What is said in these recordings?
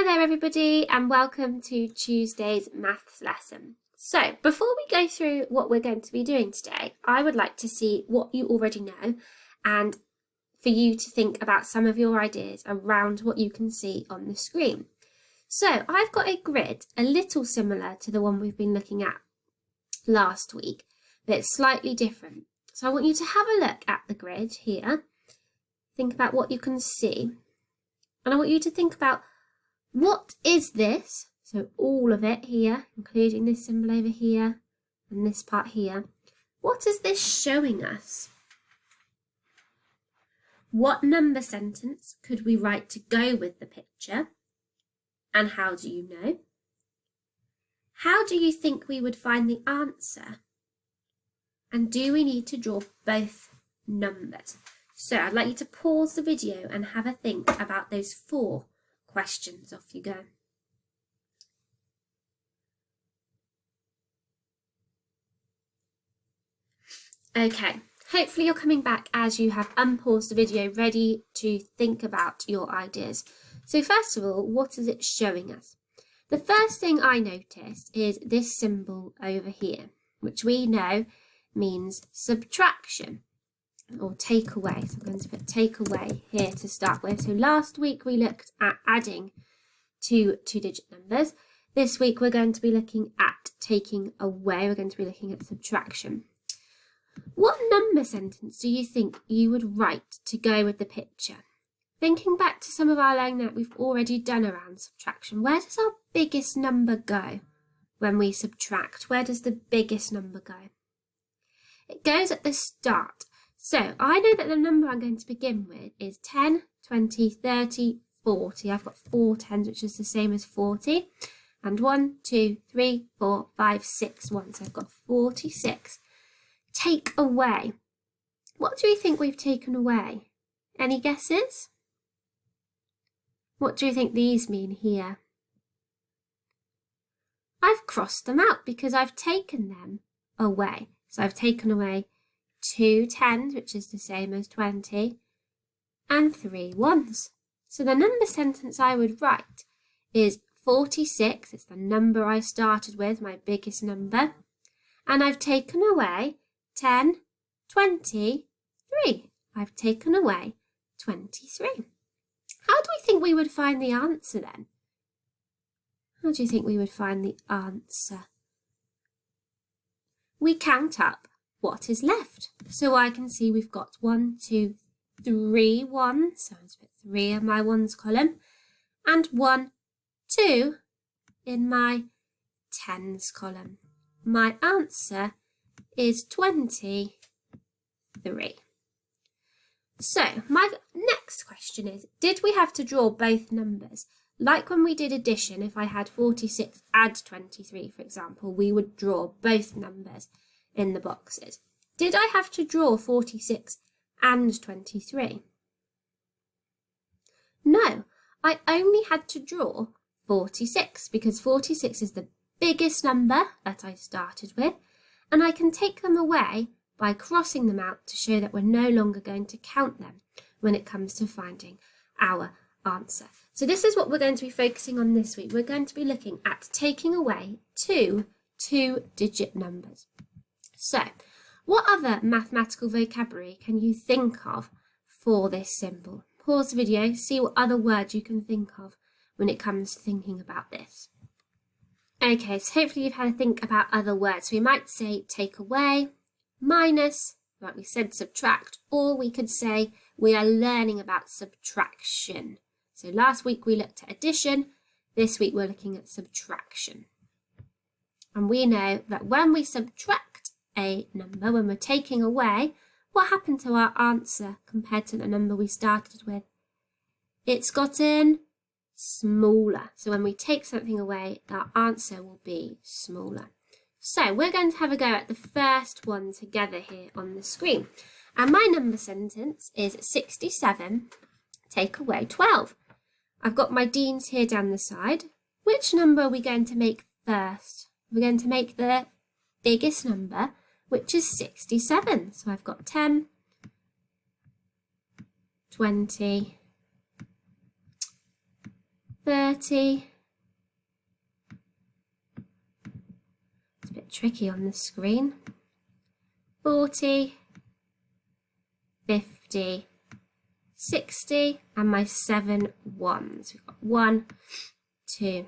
Hi there everybody and welcome to Tuesday's maths lesson. So before we go through what we're going to be doing today, I would like to see what you already know and for you to think about some of your ideas around what you can see on the screen. So I've got a grid a little similar to the one we've been looking at last week, but it's slightly different. So I want you to have a look at the grid here, think about what you can see, and I want you to think about what is this? So all of it here, including this symbol over here and this part here. What is this showing us? What number sentence could we write to go with the picture? And how do you know? How do you think we would find the answer? And do we need to draw both numbers? So I'd like you to pause the video and have a think about those 4 questions. Off you go. Okay, hopefully you're coming back as you have unpaused the video, ready to think about your ideas. So first of all, what is it showing us? The first thing I noticed is this symbol over here, which we know means subtraction or take away. So I'm going to put take away here to start with. So last week we looked at adding two two-digit numbers. This week we're going to be looking at taking away. We're going to be looking at subtraction. What number sentence do you think you would write to go with the picture? Thinking back to some of our learning that we've already done around subtraction, where does our biggest number go when we subtract? Where does the biggest number go? It goes at the start. So I know that the number I'm going to begin with is 10, 20, 30, 40. I've got 4 tens, which is the same as 40. And 1, 2, 3, 4, 5, 6 ones. So I've got 46. Take away. What do you think we've taken away? Any guesses? What do you think these mean here? I've crossed them out because I've taken them away. So I've taken away 2 tens, which is the same as 20, and 3 ones. So the number sentence I would write is 46. It's the number I started with, my biggest number. And I've taken away 10, 20, 3. I've taken away 23. How do we think we would find the answer then? How do you think we would find the answer? We count up what is left. So I can see we've got 1, 2, 3 ones. So I'll put 3 in my ones column and 1, 2 in my tens column. My answer is 23. So my next question is, did we have to draw both numbers? Like when we did addition, if I had 46 add 23, for example, we would draw both numbers in the boxes. Did I have to draw 46 and 23? No, I only had to draw 46 because 46 is the biggest number that I started with, and I can take them away by crossing them out to show that we're no longer going to count them when it comes to finding our answer. So this is what we're going to be focusing on this week. We're going to be looking at taking away 2 two-digit numbers. So what other mathematical vocabulary can you think of for this symbol? Pause the video, see what other words you can think of when it comes to thinking about this. Okay, so hopefully you've had a think about other words. We might say take away, minus, like we said, subtract, or we could say we are learning about subtraction. So last week we looked at addition, this week we're looking at subtraction. And we know that when we subtract a number, when we're taking away, what happened to our answer compared to the number we started with? It's gotten smaller. So when we take something away, our answer will be smaller. So we're going to have a go at the first one together here on the screen. And my number sentence is 67, take away 12. I've got my Deans here down the side. Which number are we going to make first? We're going to make the biggest number, which is 67. So I've got 10, 20, 30. It's a bit tricky on the screen. 40, 50, 60, and my 7 ones. We've got 1, 2,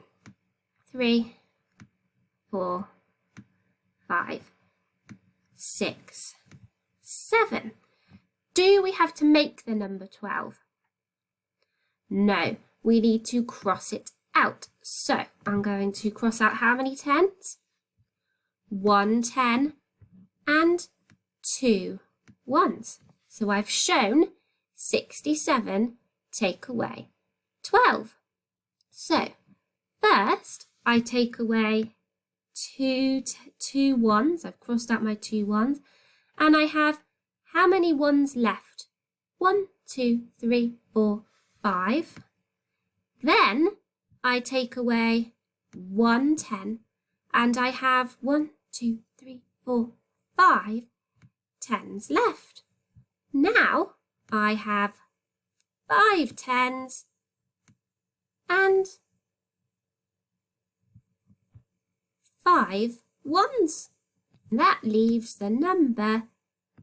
3, 4, 5, 6, 7. Do we have to make the number 12? No, we need to cross it out. So I'm going to cross out how many 10s? 1 10 and 2 1s. So I've shown 67 take away 12. So first I take away two 1s. I've crossed out my 2 1s, and I have how many 1s left? 1, 2, 3, 4, 5. Then I take away 1 10, and I have 1, 2, 3, 4, 5 10s left. Now I have 5 10s and 5 1s. That leaves the number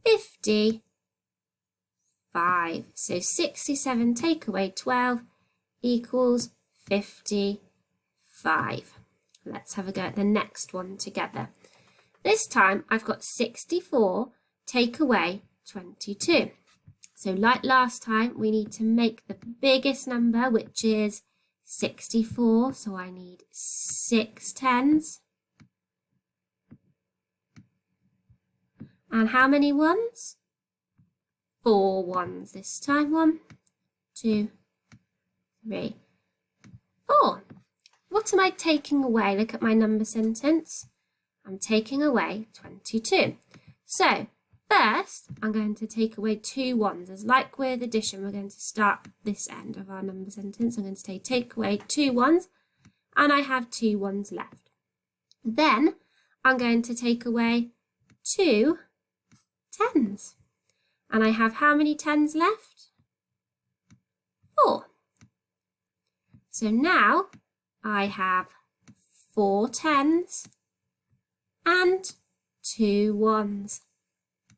55. So 67 take away 12 equals 55. Let's have a go at the next one together. This time I've got 64 take away 22. So like last time, we need to make the biggest number, which is 64. So I need 6 10s. And how many 1s? 4 1s this time. 1, 2, 3, 4. What am I taking away? Look at my number sentence. I'm taking away 22. So first, I'm going to take away 2 1s. As like with addition, we're going to start this end of our number sentence. I'm going to take away 2 1s, and I have 2 1s left. Then I'm going to take away 2 10s. And I have how many 10s left? 4. So now I have 4 10s and 2 1s.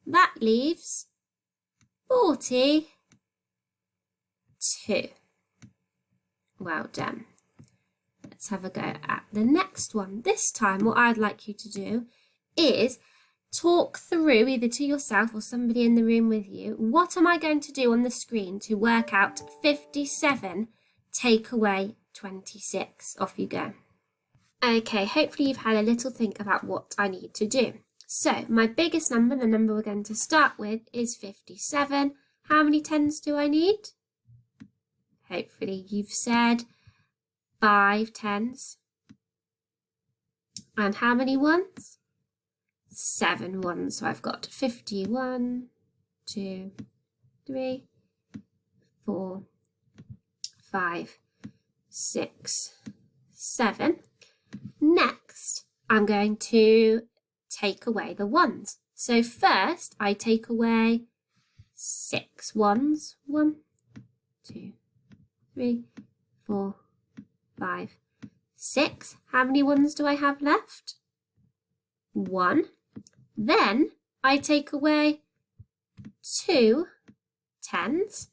That leaves 42. Well done. Let's have a go at the next one. This time what I'd like you to do is talk through, either to yourself or somebody in the room with you, what am I going to do on the screen to work out 57 take away 26? Off you go. Okay, hopefully you've had a little think about what I need to do. So my biggest number, the number we're going to start with, is 57. How many 10s do I need? Hopefully you've said 5 10s. And how many 1s? 7 1s. So I've got 51, 2, 3, 4, 5, 6, 7. Next, I'm going to take away the 1s. So first, I take away 6 1s. 1, 2, 3, 4, 5, 6. How many 1s do I have left? 1. Then I take away 2 10s.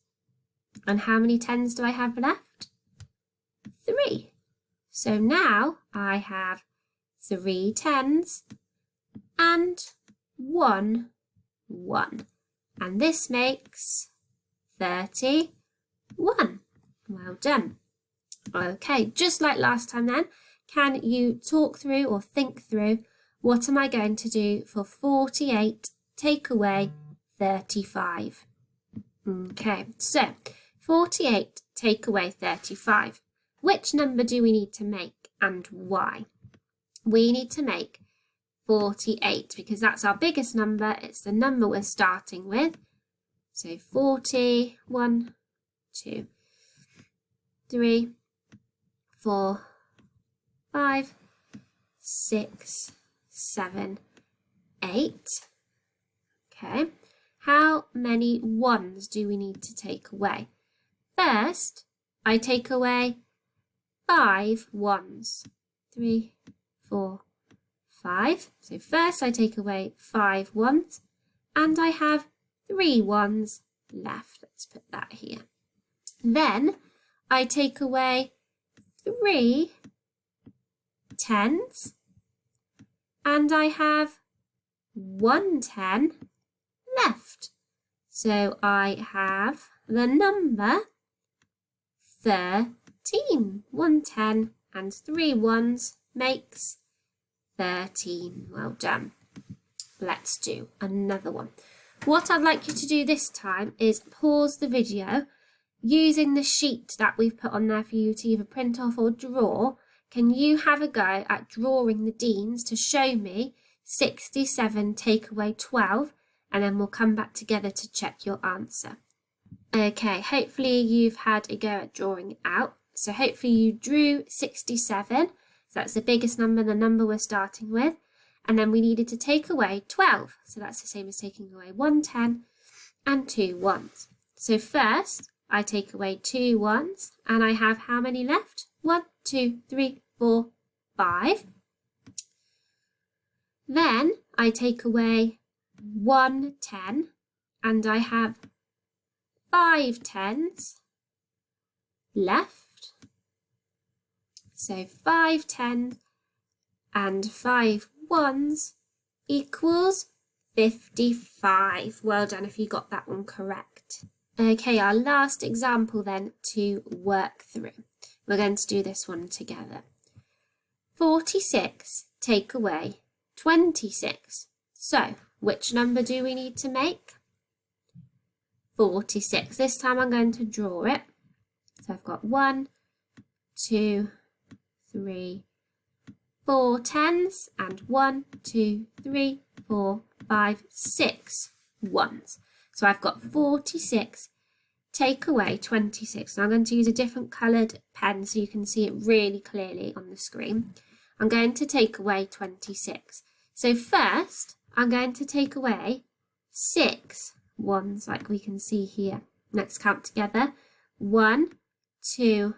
And how many 10s do I have left? 3. So now I have 3 10s and 1 1. And this makes 31. Well done. Okay, just like last time then, can you talk through or think through, what am I going to do for 48 take away 35? Okay, so 48 take away 35. Which number do we need to make and why? We need to make 48 because that's our biggest number. It's the number we're starting with. So 40, 1, 2, 3, 4, 5, 6, 7, 8. Okay, how many 1s do we need to take away? First, I take away 5 ones. 3, 4, 5. So first I take away 5 ones and I have 3 ones left. Let's put that here. Then I take away 3 10s and I have 1 10 left. So I have the number 13. 1 10 and 3 ones makes 13. Well done. Let's do another one. What I'd like you to do this time is pause the video. Using the sheet that we've put on there for you to either print off or draw, can you have a go at drawing the Deans to show me 67 take away 12, and then we'll come back together to check your answer. Okay, hopefully you've had a go at drawing it out. So hopefully you drew 67, so that's the biggest number, the number we're starting with, and then we needed to take away 12, so that's the same as taking away 1 10 and 2 ones. So first, I take away 2 ones, and I have how many left? 1, 2, 3, 4, 5. Then I take away 1 10, and I have 5 10s left. So 5 10s and 5 1s equals 55. Well done if you got that one correct. Okay, our last example then to work through. We're going to do this one together. 46 take away 26. So, which number do we need to make? 46. This time I'm going to draw it. So I've got 1, 2, 3, 4 10s and 1, 2, 3, 4, 5, 6 ones. So I've got 46 take away 26. Now I'm going to use a different coloured pen so you can see it really clearly on the screen. I'm going to take away 26. So first I'm going to take away 6 ones like we can see here. Let's count together. 1, 2,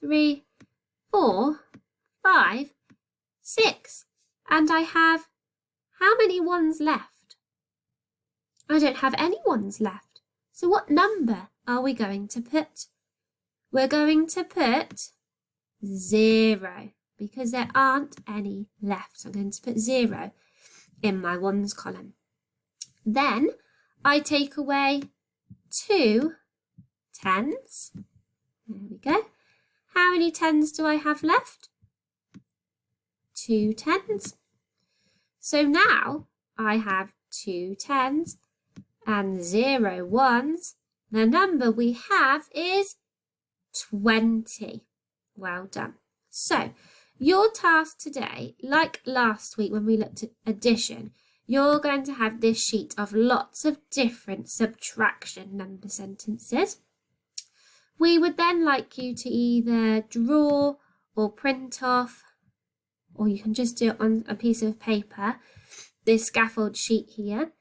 3, 4, 5, 6. And I have how many ones left? I don't have any ones left. So what number are we going to put? We're going to put 0 because there aren't any left. So I'm going to put 0 in my ones column. Then I take away 2 10s. There we go. How many 10s do I have left? 2 10s. So now I have 2 10s and 0 ones. The number we have is 20. Well done. So your task today, like last week when we looked at addition, you're going to have this sheet of lots of different subtraction number sentences. We would then like you to either draw or print off, or you can just do it on a piece of paper, this scaffold sheet here,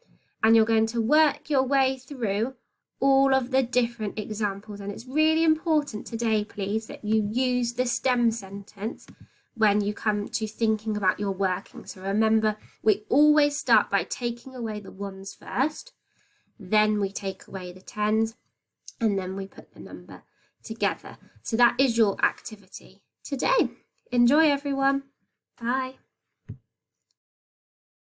and you're going to work your way through all of the different examples. And it's really important today, please, that you use the STEM sentence when you come to thinking about your working. So remember, we always start by taking away the ones first, then we take away the 10s, and then we put the number together. So that is your activity today. Enjoy, everyone. Bye.